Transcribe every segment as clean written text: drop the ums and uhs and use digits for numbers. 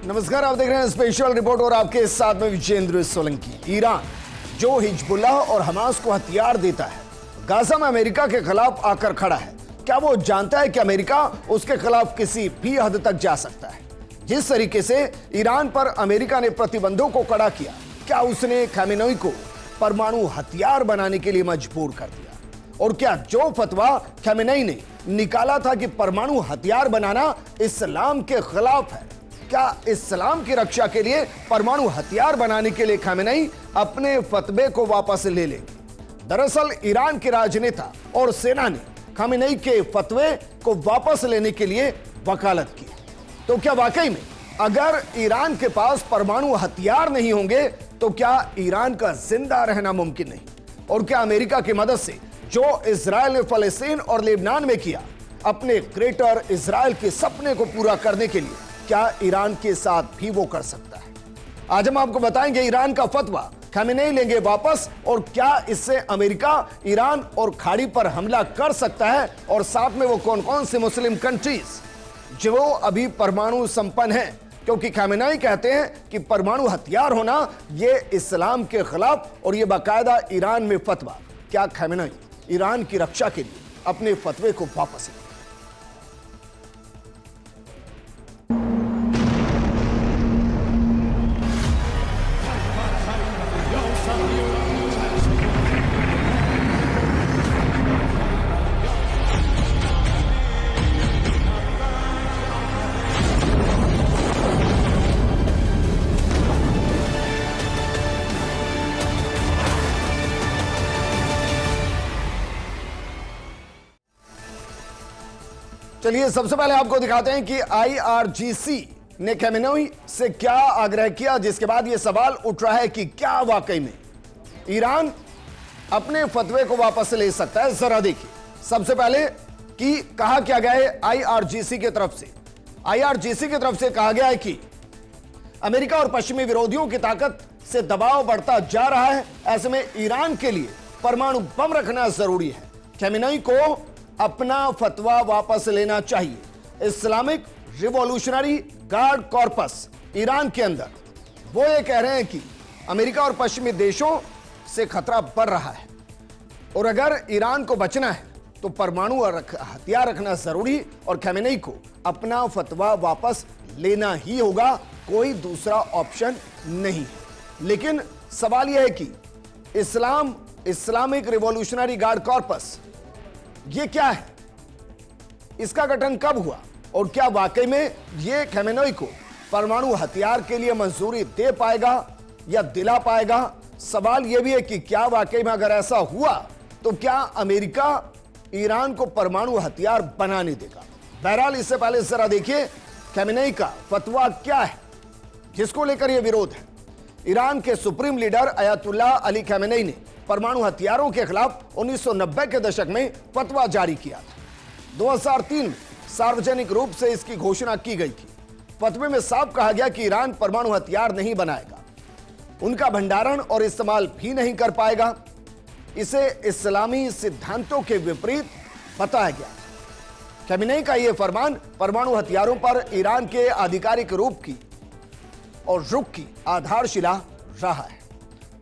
नमस्कार, आप देख रहे हैं स्पेशल रिपोर्ट और आपके साथ में विजेंद्र सोलंकी। ईरान जो हिजबुल्लाह और हमास को हथियार देता है, गाजा में अमेरिका के खिलाफ आकर खड़ा है। क्या वो जानता है कि अमेरिका उसके खिलाफ किसी भी हद तक जा सकता है? जिस तरीके से ईरान पर अमेरिका ने प्रतिबंधों को कड़ा किया, क्या उसने खामेनेई को परमाणु हथियार बनाने के लिए मजबूर कर दिया? और क्या जो फतवा खामेनेई ने निकाला था कि परमाणु हथियार बनाना इस्लाम के खिलाफ है, क्या इस्लाम की रक्षा के लिए परमाणु हथियार बनाने के लिए खामेनेई अपने फतवे को वापस ले लेंगे? दरअसल ईरान के राजनेता और सेना ने खामेनेई के फतवे को वापस लेने के लिए वकालत की। तो क्या वाकई में अगर ईरान के पास परमाणु हथियार नहीं होंगे तो क्या ईरान का जिंदा रहना मुमकिन नहीं? और क्या अमेरिका की मदद से जो इजराइल ने फलस्तीन और लेबनान में किया, अपने ग्रेटर इजराइल के सपने को पूरा करने के लिए, क्या ईरान के साथ भी वो कर सकता है? आज हम आपको बताएंगे ईरान का फतवा खामेनेई लेंगे वापस, और क्या इससे अमेरिका, ईरान और खाड़ी पर हमला कर सकता है, और साथ में वो कौन कौन से मुस्लिम कंट्रीज जो अभी परमाणु संपन्न है, क्योंकि खामेनेई कहते हैं कि परमाणु हथियार होना यह इस्लाम के खिलाफ, और यह बाकायदा ईरान में फतवा। क्या खामेनेई ईरान की रक्षा के लिए अपने फतवे को वापस ले? चलिए सबसे पहले आपको दिखाते हैं कि IRGC ने खामेनेई से क्या आग्रह किया, जिसके बाद यह सवाल उठ रहा है कि क्या वाकई में ईरान अपने फतवे को वापस ले सकता है। जरा देखिए सबसे पहले कि कहा क्या गया है IRGC की तरफ से। IRGC की तरफ से कहा गया है कि अमेरिका और पश्चिमी विरोधियों की ताकत से दबाव बढ़ता जा रहा है, ऐसे में ईरान के लिए परमाणु बम रखना जरूरी है। खामेनेई को अपना फतवा वापस लेना चाहिए। Islamic revolutionary guard corpus Iran के अंदर वो ये कह रहे हैं कि अमेरिका और पश्चिमी देशों से खतरा बढ़ रहा है, और अगर ईरान को बचना है तो परमाणु हथियार रखना जरूरी, और खामेनेई को अपना फतवा वापस लेना ही होगा, कोई दूसरा ऑप्शन नहीं है। लेकिन सवाल यह है कि इस्लामिक रिवॉल्यूशनरी गार्ड कॉर्पस ये क्या है, इसका गठन कब हुआ, और क्या वाकई में ये खामेनेई को परमाणु हथियार के लिए मंजूरी दे पाएगा या दिला पाएगा? सवाल यह भी है कि क्या वाकई में अगर ऐसा हुआ तो क्या अमेरिका ईरान को परमाणु हथियार बनाने देगा? बहरहाल इससे पहले जरा देखिए खामेनेई का फतवा क्या है जिसको लेकर यह विरोध है। ईरान के supreme leader Ayatollah Ali Khamenei ने परमाणु हथियारों के खिलाफ 1990 के दशक में फतवा जारी किया था। 2003 में सार्वजनिक रूप से इसकी घोषणा की गई थी। फतवे में साफ कहा गया कि ईरान परमाणु हथियार नहीं बनाएगा, उनका भंडारण और इस्तेमाल भी नहीं कर पाएगा। इसे इस्लामी सिद्धांतों के विपरीत बताया गया। खामेनेई का यह फरमान परमाणु हथियारों पर ईरान के आधिकारिक रूप की और रुख की आधारशिला रहा है।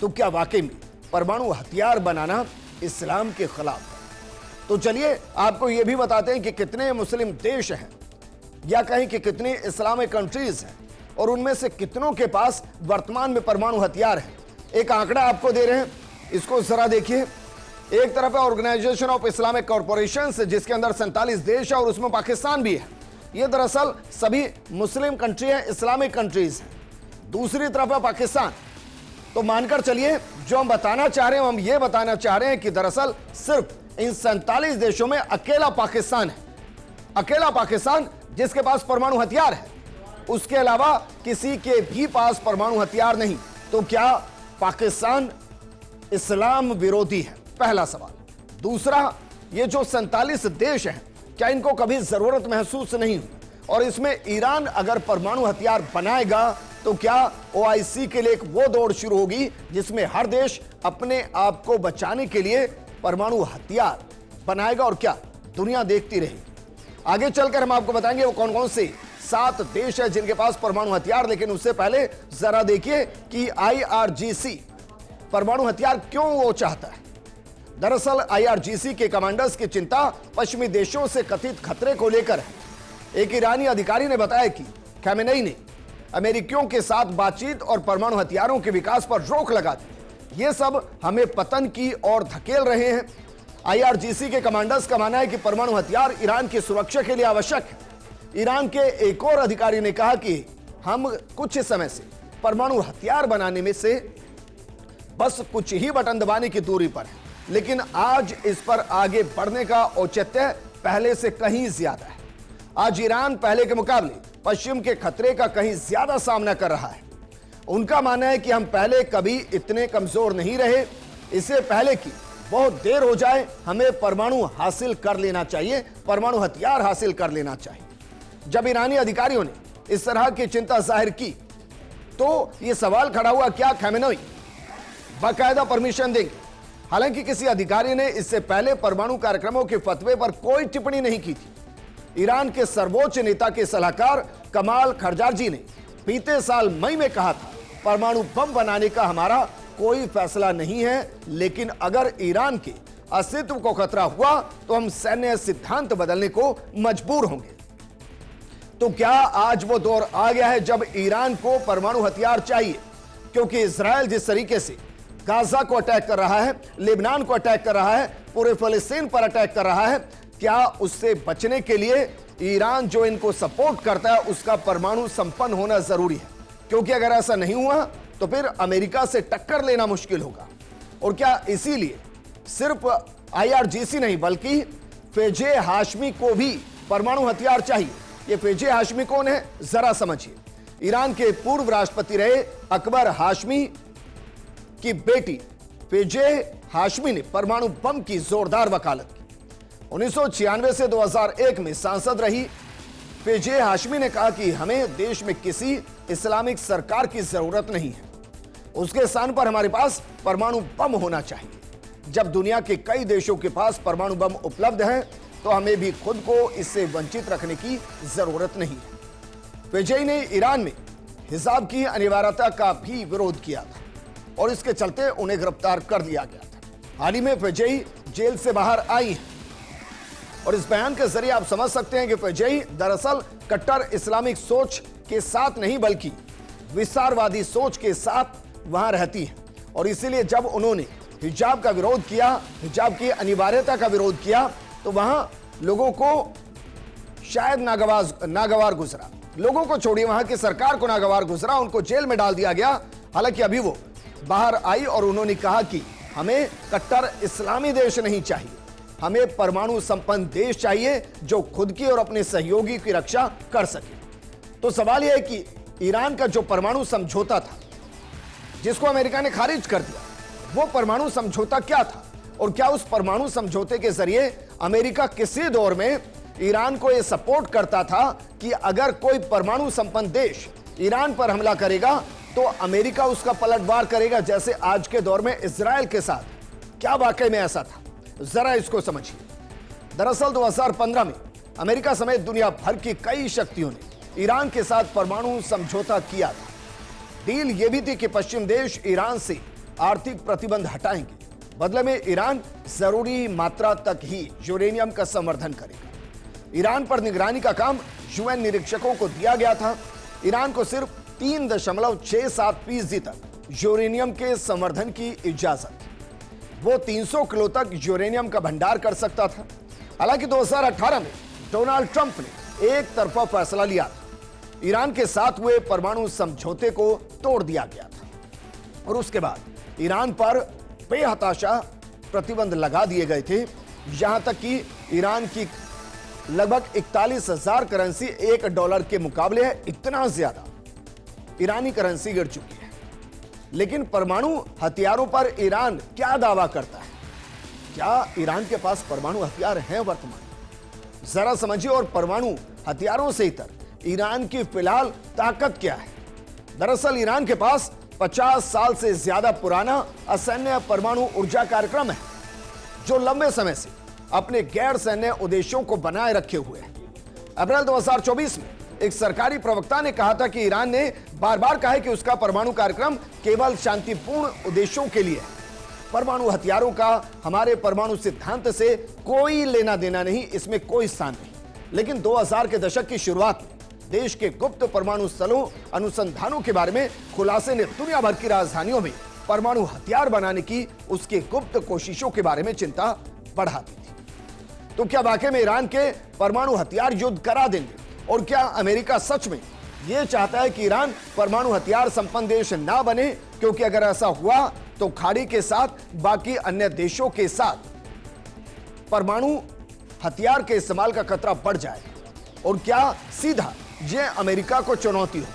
तो क्या वाकई में परमाणु हथियार बनाना इस्लाम के खिलाफ है? तो चलिए आपको यह भी बताते हैं कि कितने मुस्लिम देश हैं, या कहें कि कितनी इस्लामिक कंट्रीज हैं, और उनमें से कितनों के पास वर्तमान में परमाणु हथियार है। एक आंकड़ा आपको दे रहे हैं, इसको जरा देखिए। एक तरफ है ऑर्गेनाइजेशन ऑफ इस्लामिक कॉर्पोरेशन, जिसके अंदर 47 देश है और उसमें पाकिस्तान भी है। यह दरअसल सभी मुस्लिम कंट्री है, इस्लामिक कंट्रीज हैं। दूसरी तरफ है पाकिस्तान। तो मानकर चलिए जो हम बताना चाह रहे हैं, हम ये बताना चाह रहे हैं कि दरअसल सिर्फ इन 47 देशों में अकेला पाकिस्तान है, अकेला पाकिस्तान जिसके पास परमाणु हथियार है। उसके अलावा किसी के भी पास परमाणु हथियार नहीं। तो क्या पाकिस्तान इस्लाम विरोधी है? पहला सवाल। दूसरा, ये जो 47 देश हैं, क्या इनको कभी जरूरत महसूस नहीं हुई? और इसमें ईरान अगर परमाणु हथियार बनाएगा तो क्या OIC के लिए एक वो दौड़ शुरू होगी जिसमें हर देश अपने आप को बचाने के लिए परमाणु हथियार बनाएगा, और क्या दुनिया देखती रहेगी? आगे चलकर हम आपको बताएंगे वो कौन कौन से 7 देश है जिनके पास परमाणु हथियार। लेकिन उससे पहले जरा देखिए कि IRGC परमाणु हथियार क्यों वो चाहता है। दरअसल IRGC के कमांडर्स की चिंता पश्चिमी देशों से कथित खतरे को लेकर है। एक ईरानी अधिकारी ने बताया कि खमेनेई ने अमेरिकियों के साथ बातचीत और परमाणु हथियारों के विकास पर रोक लगा दी। ये सब हमें पतन की ओर धकेल रहे हैं। IRGC के कमांडर्स का मानना है कि परमाणु हथियार ईरान की सुरक्षा के लिए आवश्यक है। ईरान के एक और अधिकारी ने कहा कि हम कुछ समय से परमाणु हथियार बनाने में से बस कुछ ही बटन दबाने की दूरी पर है, लेकिन आज इस पर आगे बढ़ने का औचित्य पहले से कहीं ज्यादा है। आज ईरान पहले के मुकाबले पश्चिम के खतरे का कहीं ज्यादा सामना कर रहा है। उनका मानना है कि हम पहले कभी इतने कमजोर नहीं रहे। इससे पहले कि बहुत देर हो जाए, हमें परमाणु हासिल कर लेना चाहिए, परमाणु हथियार हासिल कर लेना चाहिए। जब ईरानी अधिकारियों ने इस तरह की चिंता जाहिर की तो यह सवाल खड़ा हुआ, क्या खमेनेई बाकायदा परमिशन देंगे? हालांकि किसी अधिकारी ने इससे पहले परमाणु कार्यक्रमों के फतवे पर कोई टिप्पणी नहीं की थी। ईरान के सर्वोच्च नेता के सलाहकार कमाल खरजारजी ने बीते साल मई में कहा था, परमाणु बम बनाने का हमारा कोई फैसला नहीं है, लेकिन अगर ईरान के अस्तित्व को खतरा हुआ तो हम सैन्य सिद्धांत बदलने को मजबूर होंगे। तो क्या आज वो दौर आ गया है जब ईरान को परमाणु हथियार चाहिए? क्योंकि इजराइल जिस तरीके से गाजा को अटैक कर रहा है, लेबनान को अटैक कर रहा है, पूरे फिलिस्तीन पर अटैक कर रहा है, क्या उससे बचने के लिए ईरान जो इनको सपोर्ट करता है उसका परमाणु संपन्न होना जरूरी है? क्योंकि अगर ऐसा नहीं हुआ तो फिर अमेरिका से टक्कर लेना मुश्किल होगा। और क्या इसीलिए सिर्फ IRGC नहीं बल्कि फेजे हाशमी को भी परमाणु हथियार चाहिए? ये फेजे हाशमी कौन है, जरा समझिए। ईरान के पूर्व राष्ट्रपति रहे अकबर हाशमी की बेटी फेजे हाशमी ने परमाणु बम की जोरदार वकालत की। 1996 से 2001 में सांसद रही फेजे हाशमी ने कहा कि हमें देश में किसी इस्लामिक सरकार की जरूरत नहीं है, उसके स्थान पर हमारे पास परमाणु बम होना चाहिए। जब दुनिया के कई देशों के पास परमाणु बम उपलब्ध है तो हमें भी खुद को इससे वंचित रखने की जरूरत नहीं है। फेजेई ने ईरान में हिजाब की अनिवार्यता का भी विरोध किया था और इसके चलते उन्हें गिरफ्तार कर लिया गया था। हाल ही में फेजेई जेल से बाहर आई है और इस बयान के जरिए आप समझ सकते हैं कि फेजेई दरअसल कट्टर इस्लामिक सोच के साथ नहीं बल्कि विस्तारवादी सोच के साथ वहां रहती है। और इसीलिए जब उन्होंने हिजाब का विरोध किया, हिजाब की अनिवार्यता का विरोध किया, तो वहां लोगों को शायद नागवार गुजरा। लोगों को छोड़िए, वहां की सरकार को नागवार गुजरा, उनको जेल में डाल दिया गया। हालांकि अभी वो बाहर आई और उन्होंने कहा कि हमें कट्टर इस्लामी देश नहीं चाहिए, हमें परमाणु संपन्न देश चाहिए जो खुद की और अपने सहयोगी की रक्षा कर सके। तो सवाल यह है कि ईरान का जो परमाणु समझौता था जिसको अमेरिका ने खारिज कर दिया, वो परमाणु समझौता क्या था? और क्या उस परमाणु समझौते के जरिए अमेरिका किसी दौर में ईरान को यह सपोर्ट करता था कि अगर कोई परमाणु संपन्न देश ईरान पर हमला करेगा तो अमेरिका उसका पलटवार करेगा, जैसे आज के दौर में इजराइल के साथ? क्या वाकई में ऐसा था? जरा इसको समझिए। दरअसल 2015 में अमेरिका समेत दुनिया भर की कई शक्तियों ने ईरान के साथ परमाणु समझौता किया था। डील यह भी थी कि पश्चिम देश ईरान से आर्थिक प्रतिबंध हटाएंगे, बदले में ईरान जरूरी मात्रा तक ही यूरेनियम का संवर्धन करेगा। ईरान पर निगरानी का काम यूएन निरीक्षकों को दिया गया था। ईरान को सिर्फ 3.67% तक यूरेनियम के संवर्धन की इजाजत, वो 300 किलो तक यूरेनियम का भंडार कर सकता था। हालांकि 2018 में डोनाल्ड ट्रंप ने एक तरफा फैसला लिया था, ईरान के साथ हुए परमाणु समझौते को तोड़ दिया गया था और उसके बाद ईरान पर बेहताशा प्रतिबंध लगा दिए गए थे। यहां तक कि ईरान की लगभग 41,000 करेंसी $1 के मुकाबले है, इतना ज्यादा ईरानी करेंसी गिर चुकी है। लेकिन परमाणु हथियारों पर ईरान क्या दावा करता है? क्या ईरान के पास परमाणु हथियार हैं वर्तमान? जरा समझिए। और परमाणु हथियारों से इतर ईरान की फिलहाल ताकत क्या है? दरअसल ईरान के पास 50 साल से ज्यादा पुराना असैन्य परमाणु ऊर्जा कार्यक्रम है जो लंबे समय से अपने गैर सैन्य उद्देश्यों को बनाए रखे हुए है। अप्रैल 2024 में एक सरकारी प्रवक्ता ने कहा था कि ईरान ने बार बार कहा है कि उसका परमाणु कार्यक्रम केवल शांतिपूर्ण उद्देश्यों के लिए है। परमाणु हथियारों का हमारे परमाणु सिद्धांत से कोई लेना देना नहीं, इसमें कोई स्थान नहीं। लेकिन 2000 के दशक की शुरुआत में देश के गुप्त परमाणु स्थलों अनुसंधानों के बारे में खुलासे ने दुनिया भर की राजधानियों में परमाणु हथियार बनाने की उसके गुप्त कोशिशों के बारे में चिंता बढ़ा दी थी। तो क्या वाकई में ईरान के परमाणु हथियार युद्ध करा देंगे? और क्या अमेरिका सच में यह चाहता है कि ईरान परमाणु हथियार संपन्न देश ना बने? क्योंकि अगर ऐसा हुआ तो खाड़ी के साथ बाकी अन्य देशों के साथ परमाणु हथियार के इस्तेमाल का खतरा बढ़ जाएगा। और क्या सीधा यह अमेरिका को चुनौती हो?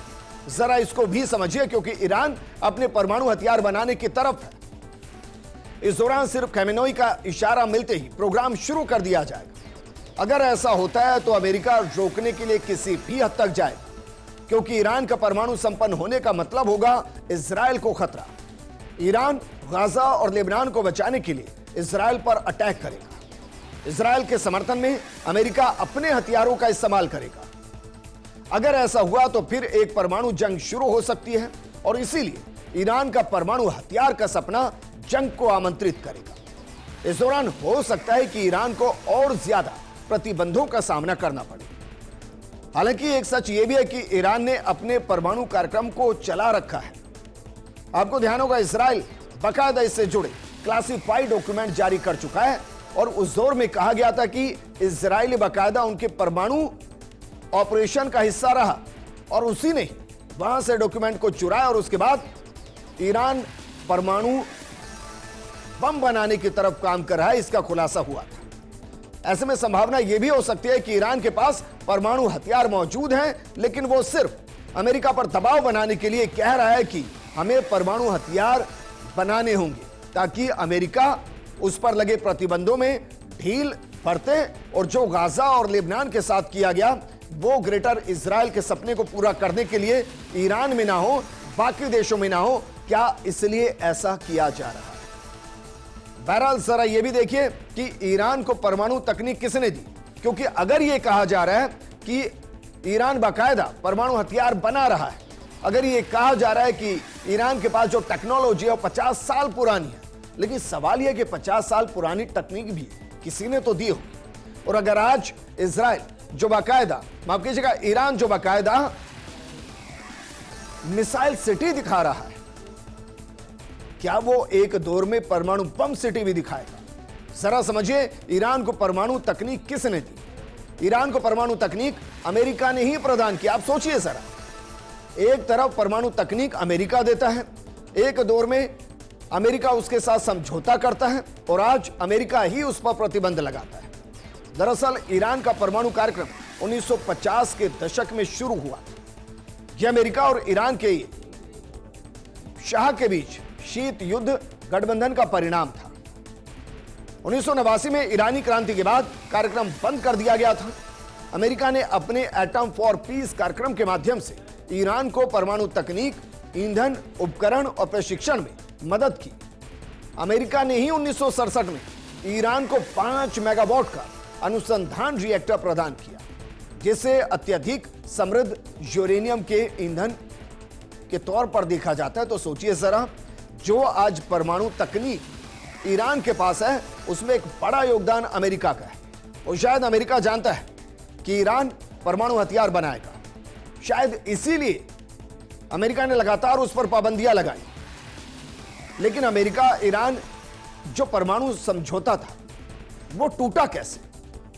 जरा इसको भी समझिए, क्योंकि ईरान अपने परमाणु हथियार बनाने की तरफ है। इस दौरान सिर्फ खमेनेई का इशारा मिलते ही प्रोग्राम शुरू कर दिया जाएगा। अगर ऐसा होता है तो अमेरिका रोकने के लिए किसी भी हद तक जाएगा, क्योंकि ईरान का परमाणु संपन्न होने का मतलब होगा इजरायल को खतरा। ईरान गाजा और लेबनान को बचाने के लिए इजरायल पर अटैक करेगा। इजरायल के समर्थन में अमेरिका अपने हथियारों का इस्तेमाल करेगा। अगर ऐसा हुआ तो फिर एक परमाणु जंग शुरू हो सकती है, और इसीलिए ईरान का परमाणु हथियार का सपना जंग को आमंत्रित करेगा। इस दौरान हो सकता है कि ईरान को और ज्यादा प्रतिबंधों का सामना करना पड़े। हालांकि एक सच यह भी है कि ईरान ने अपने परमाणु कार्यक्रम को चला रखा है। आपको ध्यान होगा, इजराइल बाकायदा इससे जुड़े क्लासिफाइड डॉक्यूमेंट जारी कर चुका है, और उस दौर में कहा गया था कि इजराइल बाकायदा उनके परमाणु ऑपरेशन का हिस्सा रहा, और उसी ने वहां से डॉक्यूमेंट को चुराया, और उसके बाद ईरान परमाणु बम बनाने की तरफ काम कर रहा है, इसका खुलासा हुआ था। ऐसे में संभावना यह भी हो सकती है कि ईरान के पास परमाणु हथियार मौजूद हैं, लेकिन वो सिर्फ अमेरिका पर दबाव बनाने के लिए कह रहा है कि हमें परमाणु हथियार बनाने होंगे, ताकि अमेरिका उस पर लगे प्रतिबंधों में ढील बरते, और जो गाजा और लेबनान के साथ किया गया वो ग्रेटर इजराइल के सपने को पूरा करने के लिए ईरान में ना हो, बाकी देशों में ना हो। क्या इसलिए ऐसा किया जा रहा है? बहरहाल जरा यह भी देखिए कि ईरान को परमाणु तकनीक किसने दी, क्योंकि अगर यह कहा जा रहा है कि ईरान बाकायदा परमाणु हथियार बना रहा है, अगर यह कहा जा रहा है कि ईरान के पास जो टेक्नोलॉजी है 50 साल पुरानी है, लेकिन सवाल यह कि 50 साल पुरानी तकनीक भी किसी ने तो दी होगी। और अगर आज इजराइल जो बाकायदा, माफ कीजिएगा, ईरान जो बाकायदा मिसाइल सिटी दिखा रहा है, क्या वो एक दौर में परमाणु बम सिटी भी दिखाएगा? जरा समझिए, ईरान को परमाणु तकनीक किसने दी? ईरान को परमाणु तकनीक अमेरिका ने ही प्रदान किया। आप सोचिए जरा, एक तरफ परमाणु तकनीक अमेरिका देता है, एक दौर में अमेरिका उसके साथ समझौता करता है, और आज अमेरिका ही उस पर प्रतिबंध लगाता है। दरअसल ईरान का परमाणु कार्यक्रम 1950 के दशक में शुरू हुआ। यह अमेरिका और ईरान के शाह के बीच शीत युद्ध गठबंधन का परिणाम था। 1989 में ईरानी क्रांति के बाद कार्यक्रम बंद कर दिया गया था। अमेरिका ने अपने एटम फॉर पीस कार्यक्रम के माध्यम से ईरान को परमाणु तकनीक, ईंधन, उपकरण और प्रशिक्षण में मदद की। अमेरिका ने ही 1967 में ईरान को 5 मेगावाट का अनुसंधान रिएक्टर प्रदान किया, जिसे अत्यधिक समृद्ध यूरेनियम के ईंधन के तौर पर देखा जाता है। तो सोचिए जरा, जो आज परमाणु तकनीक ईरान के पास है, उसमें एक बड़ा योगदान अमेरिका का है। और शायद अमेरिका जानता है कि ईरान परमाणु हथियार बनाएगा, शायद इसीलिए अमेरिका ने लगातार उस पर पाबंदियां लगाई। लेकिन अमेरिका ईरान जो परमाणु समझौता था वो टूटा कैसे,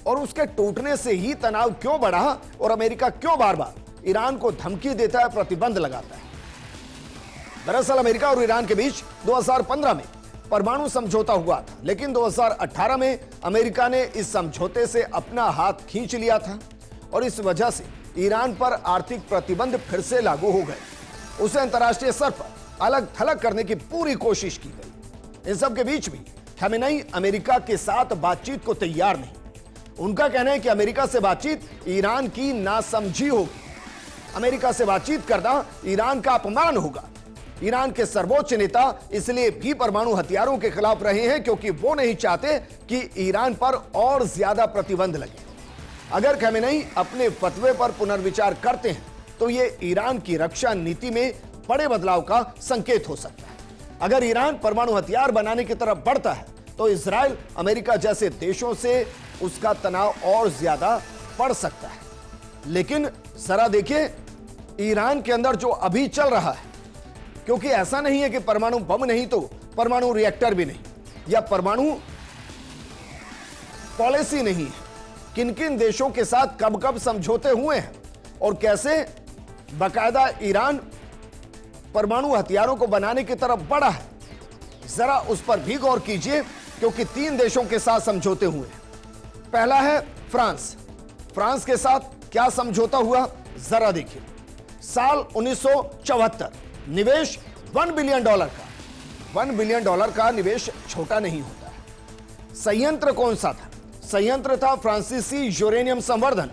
और उसके टूटने से ही तनाव क्यों बढ़ा, और अमेरिका क्यों बार बार ईरान को धमकी देता है, प्रतिबंध लगाता है? दरअसल अमेरिका और ईरान के बीच 2015 में परमाणु समझौता हुआ था, लेकिन 2018 में अमेरिका ने इस समझौते से अपना हाथ खींच लिया था, और इस वजह से ईरान पर आर्थिक प्रतिबंध फिर से लागू हो गए। उसे अंतर्राष्ट्रीय स्तर पर अलग थलग करने की पूरी कोशिश की गई। इन सब के बीच भी खमेनेई अमेरिका के साथ बातचीत को तैयार नहीं। उनका कहना है कि अमेरिका से बातचीत ईरान की नासमझी होगी, अमेरिका से बातचीत करना ईरान का अपमान होगा। ईरान के सर्वोच्च नेता इसलिए भी परमाणु हथियारों के खिलाफ रहे हैं क्योंकि वो नहीं चाहते कि ईरान पर और ज्यादा प्रतिबंध लगे। अगर खमेनेई अपने फतवे पर पुनर्विचार करते हैं तो यह ईरान की रक्षा नीति में बड़े बदलाव का संकेत हो सकता है। अगर ईरान परमाणु हथियार बनाने की तरफ बढ़ता है तो इजराइल, अमेरिका जैसे देशों से उसका तनाव और ज्यादा बढ़ सकता है। लेकिन जरा देखिए ईरान के अंदर जो अभी चल रहा है, क्योंकि ऐसा नहीं है कि परमाणु बम नहीं तो परमाणु रिएक्टर भी नहीं, या परमाणु पॉलिसी नहीं है। किन किन देशों के साथ कब कब समझौते हुए हैं और कैसे बाकायदा ईरान परमाणु हथियारों को बनाने की तरफ बढ़ा है, जरा उस पर भी गौर कीजिए, क्योंकि 3 देशों के साथ समझौते हुए हैं। पहला है फ्रांस। फ्रांस के साथ क्या समझौता हुआ, जरा देखिए। साल 1974, निवेश $1 बिलियन का। $1 बिलियन का निवेश छोटा नहीं होता है। संयंत्र कौन सा था? संयंत्र था फ्रांसीसी यूरेनियम संवर्धन।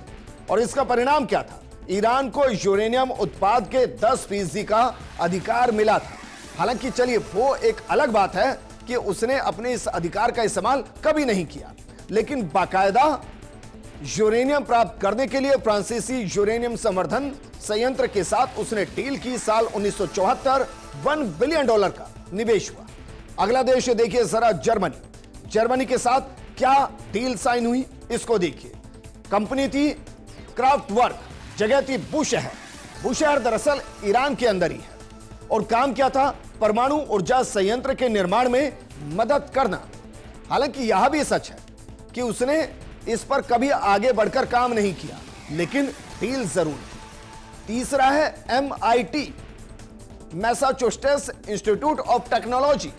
और इसका परिणाम क्या था? ईरान को यूरेनियम उत्पाद के 10% का अधिकार मिला था। हालांकि चलिए वो एक अलग बात है कि उसने अपने इस अधिकार का इस्तेमाल कभी नहीं किया, लेकिन बाकायदा यूरेनियम प्राप्त करने के लिए फ्रांसीसी यूरेनियम संवर्धन संयंत्र के साथ उसने डील की। साल 1974 $1 बिलियन का निवेश हुआ। अगला देश देखिए जरा, जर्मनी। जर्मनी के साथ क्या डील साइन हुई, इसको देखिए। कंपनी थी क्राफ्टवर्क, जगह थी बुशहर। बुशहर दरअसल ईरान के अंदर ही है और काम क्या था? परमाणु ऊर्जा संयंत्र के निर्माण में मदद करना। हालांकि यह भी सच है कि उसने इस पर कभी आगे बढ़कर काम नहीं किया, लेकिन डील जरूर की। तीसरा है MIT, Massachusetts institute of technology.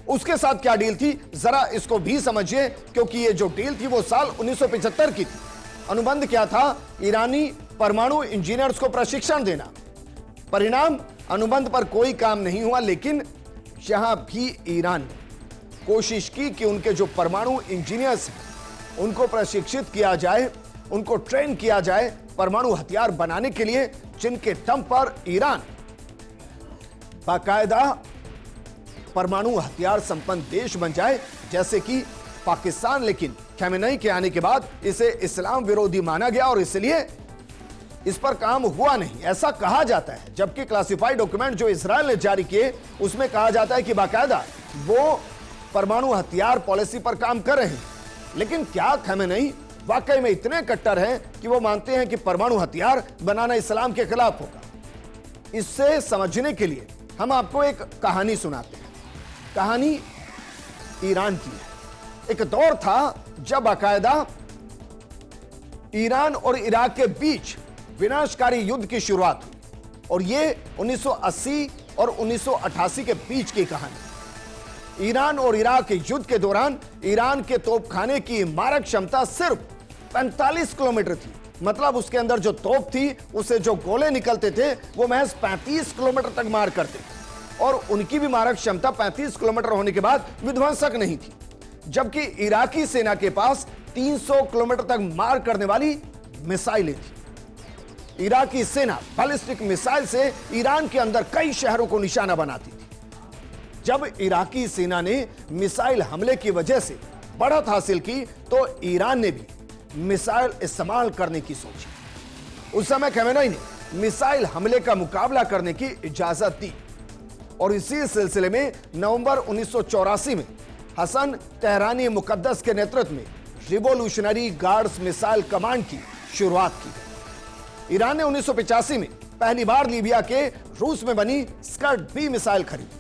उसके साथ क्या डील थी, जरा इसको भी समझिए, क्योंकि ये जो डील थी वो साल 1975 की थी। अनुबंध क्या था? ईरानी परमाणु इंजीनियर्स को प्रशिक्षण देना। परिणाम, अनुबंध पर कोई काम नहीं हुआ, लेकिन यहां भी ईरान ने कोशिश की कि उनके जो परमाणु इंजीनियर्स हैं उनको प्रशिक्षित किया जाए, उनको ट्रेन किया जाए परमाणु हथियार बनाने के लिए, जिनके दम पर ईरान बाकायदा परमाणु हथियार संपन्न देश बन जाए, जैसे कि पाकिस्तान। लेकिन खमेनेई के आने के बाद इसे इस्लाम विरोधी माना गया और इसलिए इस पर काम हुआ नहीं, ऐसा कहा जाता है। जबकि क्लासिफाइड डॉक्यूमेंट जो इजराइल ने जारी किए उसमें कहा जाता है कि बाकायदा वो परमाणु हथियार पॉलिसी पर काम कर रहे हैं। लेकिन क्या खमेनेई वाकई में इतने कट्टर हैं कि वो मानते हैं कि परमाणु हथियार बनाना इस्लाम के खिलाफ होगा? इससे समझने के लिए हम आपको एक कहानी सुनाते हैं। कहानी ईरान की है। एक दौर था जब बाकायदा ईरान और इराक के बीच विनाशकारी युद्ध की शुरुआत हुई, और ये 1980 और 1988 के बीच की कहानी। ईरान और इराक के युद्ध के दौरान ईरान के तोपखाने की मारक क्षमता सिर्फ 45 किलोमीटर थी। मतलब उसके अंदर जो तोप थी, उससे जो गोले निकलते थे वो महज 35 किलोमीटर तक मार करते थे, और उनकी भी मारक क्षमता 35 किलोमीटर होने के बाद विध्वंसक नहीं थी। जबकि इराकी सेना के पास 300 किलोमीटर तक मार करने वाली मिसाइलें थी। इराकी सेना बैलिस्टिक मिसाइल से ईरान के अंदर कई शहरों को निशाना बनाती थी। जब इराकी सेना ने मिसाइल हमले की वजह से बढ़त हासिल की तो ईरान ने भी मिसाइल इस्तेमाल करने की सोची। उस समय खमेनेई ने मिसाइल हमले का मुकाबला करने की इजाजत दी, और इसी सिलसिले में नवंबर 1984 में हसन तेहरानी मुकद्दस के नेतृत्व में रिवॉल्यूशनरी गार्ड्स मिसाइल कमांड की शुरुआत की गई। ईरान ने 1985 में पहली बार लीबिया के रूस में बनी स्कर्ड बी मिसाइल खरीदी।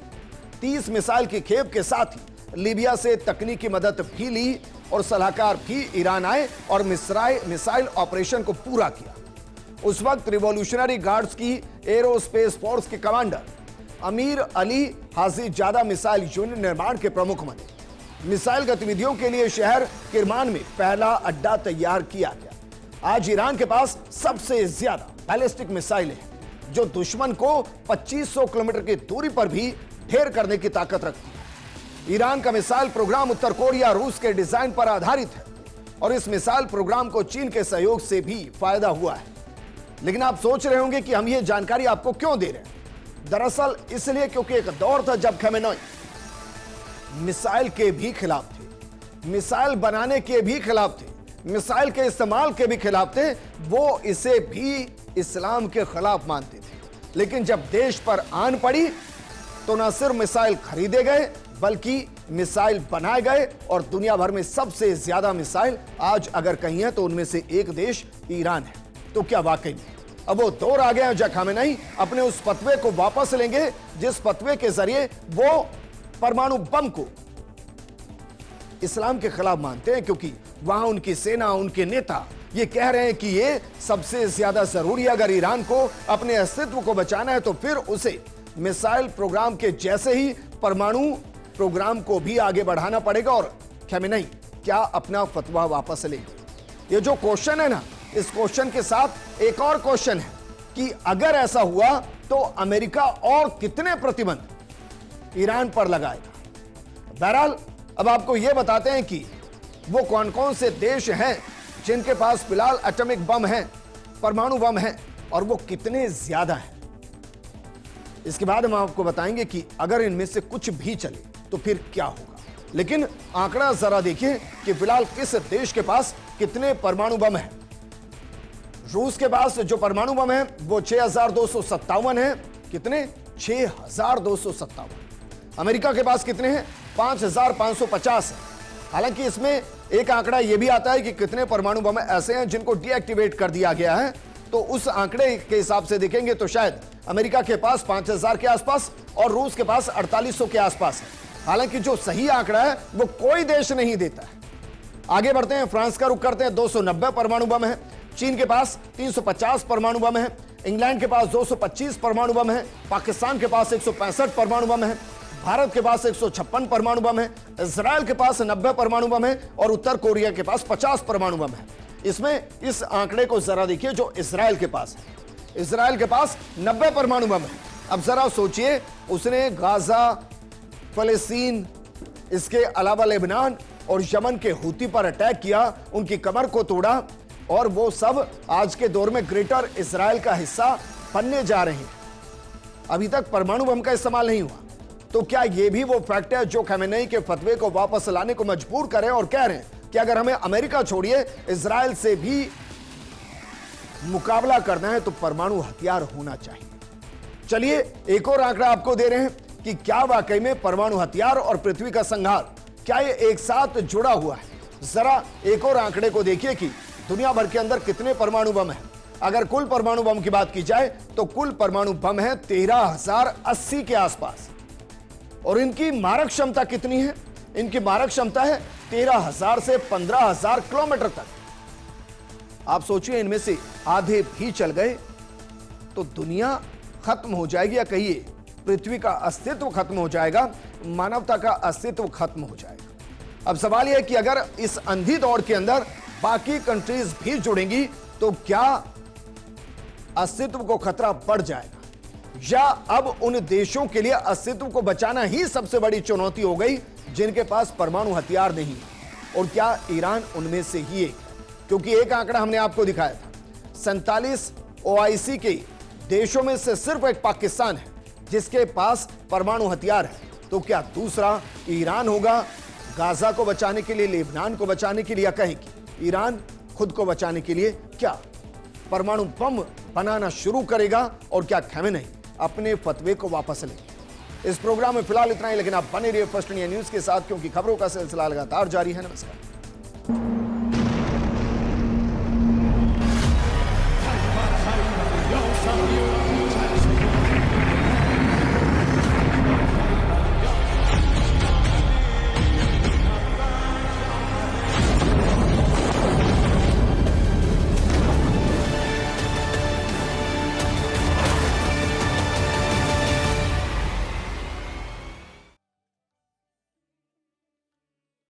30 मिसाइल की खेप के साथ ही लीबिया से तकनीकी मदद भी ली, और सलाहकार भी ईरान आए और मिसाइल ऑपरेशन को पूरा किया। उस वक्त रिवॉल्यूशनरी गार्ड्स की एरोस्पेस फोर्स के कमांडर अमीर अली हाजी ज्यादा मिसाइल यूनिट निर्माण के प्रमुख बने। मिसाइल गतिविधियों के लिए शहर किरमान में पहला अड्डा तैयार किया गया। आज ईरान के पास सबसे ज्यादा बैलिस्टिक मिसाइलें हैं, जो दुश्मन को 2500 किलोमीटर की दूरी पर भी ढेर करने की ताकत रखती है। ईरान का मिसाइल प्रोग्राम उत्तर कोरिया रूस के डिजाइन पर आधारित है, और इस मिसाइल प्रोग्राम को चीन के सहयोग से भी फायदा हुआ है। लेकिन आप सोच रहे होंगे कि हम ये जानकारी आपको क्यों दे रहे हैं। दरअसल इसलिए क्योंकि एक दौर था जब खमेनेई मिसाइल के भी खिलाफ थे, मिसाइल बनाने के भी खिलाफ थे, मिसाइल के इस्तेमाल के भी खिलाफ थे, वो इसे भी इस्लाम के खिलाफ मानते थे। लेकिन जब देश पर आन पड़ी तो न सिर्फ मिसाइल खरीदे गए बल्कि मिसाइल बनाए गए, और दुनिया भर में सबसे ज्यादा मिसाइल आज अगर कहीं है तो उनमें से एक देश ईरान है। तो क्या वाकई में अब वो दौर आ गया जब खामेनेई अपने उस फतवे को वापस लेंगे जिस फतवे के जरिए वो परमाणु बम को इस्लाम के खिलाफ मानते हैं? क्योंकि वहां उनकी सेना, उनके नेता ये कह रहे हैं कि ये सबसे ज्यादा जरूरी है। अगर ईरान को अपने अस्तित्व को बचाना है तो फिर उसे मिसाइल प्रोग्राम के जैसे ही परमाणु प्रोग्राम को भी आगे बढ़ाना पड़ेगा। और खामेनेई क्या अपना फतवा वापस लेंगे? ये जो क्वेश्चन है ना, इस क्वेश्चन के साथ एक और क्वेश्चन है कि अगर ऐसा हुआ तो अमेरिका और कितने प्रतिबंध ईरान पर लगाएगा। बहरहाल अब आपको यह बताते हैं कि वो कौन कौन से देश हैं जिनके पास फिलहाल एटॉमिक बम है, परमाणु बम है, और वो कितने ज्यादा हैं। इसके बाद हम आपको बताएंगे कि अगर इनमें से कुछ भी चले तो फिर क्या होगा। लेकिन आंकड़ा जरा देखिए कि फिलहाल किस देश के पास कितने परमाणु बम है। रूस के पास जो परमाणु बम है वो 6257 है। कितने? 6257। अमेरिका के पास कितने हैं? 5550 है। हालांकि इसमें एक आंकड़ा यह भी आता है कि कितने परमाणु बम ऐसे हैं जिनको डीएक्टिवेट कर दिया गया है। तो उस आंकड़े के हिसाब से देखेंगे तो शायद अमेरिका के पास 5000 के आसपास और रूस के पास 4800 के आसपास है। हालांकि जो सही आंकड़ा है वो कोई देश नहीं देता है। आगे बढ़ते हैं, फ्रांस का रुख करते हैं। 290 परमाणु बम है। चीन के पास 350 परमाणु बम है। इंग्लैंड के पास 225 परमाणु बम है। पाकिस्तान के पास 165 परमाणु बम है। भारत के पास 156 परमाणु बम है। इजराइल के पास 90 परमाणु बम है और उत्तर कोरिया के पास 50 परमाणु बम है। इसमें इस आंकड़े को जरा देखिए जो इजराइल के पास है। इजराइल के पास 90 परमाणु बम है। अब जरा सोचिए, उसने गाजा, फलस्तीन, इसके अलावा लेबनान और यमन के हूती पर अटैक किया, उनकी कमर को तोड़ा, और वो सब आज के दौर में ग्रेटर इजराइल का हिस्सा बनने जा रहे हैं। अभी तक परमाणु बम का इस्तेमाल नहीं हुआ। तो क्या यह भी वो फैक्ट है जो खामेनेई के फतवे को वापस लाने को मजबूर करे और कह रहे हैं कि अगर हमें अमेरिका छोड़िए इजराइल से भी मुकाबला करना है तो परमाणु हथियार होना चाहिए। चलिए एक और आंकड़ा आपको दे रहे हैं कि क्या वाकई में परमाणु हथियार और पृथ्वी का संहार क्या ये एक साथ जुड़ा हुआ है। जरा एक और आंकड़े को देखिए कि दुनिया भर के अंदर कितने परमाणु बम है। अगर कुल परमाणु बम की बात की जाए तो कुल परमाणु बम है 13080 के आसपास, और इनकी मारक क्षमता कितनी है? इनकी मारक क्षमता है 13000 से 15000 किलोमीटर तक। आप सोचिए, इनमें से आधे भी चल गए तो दुनिया खत्म हो जाएगी, या कहिए पृथ्वी का अस्तित्व खत्म हो जाएगा, मानवता का अस्तित्व खत्म हो जाएगा। अब सवाल यह है कि अगर इस अंधी दौड़ के अंदर बाकी कंट्रीज भी जुड़ेंगी तो क्या अस्तित्व को खतरा बढ़ जाएगा, या अब उन देशों के लिए अस्तित्व को बचाना ही सबसे बड़ी चुनौती हो गई जिनके पास परमाणु हथियार नहीं, और क्या ईरान उनमें से ही एक? क्योंकि एक आंकड़ा हमने आपको दिखाया था, 47 ओआईसी के देशों में से सिर्फ एक पाकिस्तान है जिसके पास परमाणु हथियार है। तो क्या दूसरा ईरान होगा गाजा को बचाने के लिए, लेबनान को बचाने के लिए, या कहें कि ईरान खुद को बचाने के लिए क्या परमाणु बम बनाना शुरू करेगा, और क्या खामेनेई अपने फतवे को वापस लेंगे? इस प्रोग्राम में फिलहाल इतना ही, लेकिन आप बने रहिए फर्स्ट इंडिया न्यूज के साथ क्योंकि खबरों का सिलसिला लगातार जारी है। नमस्कार।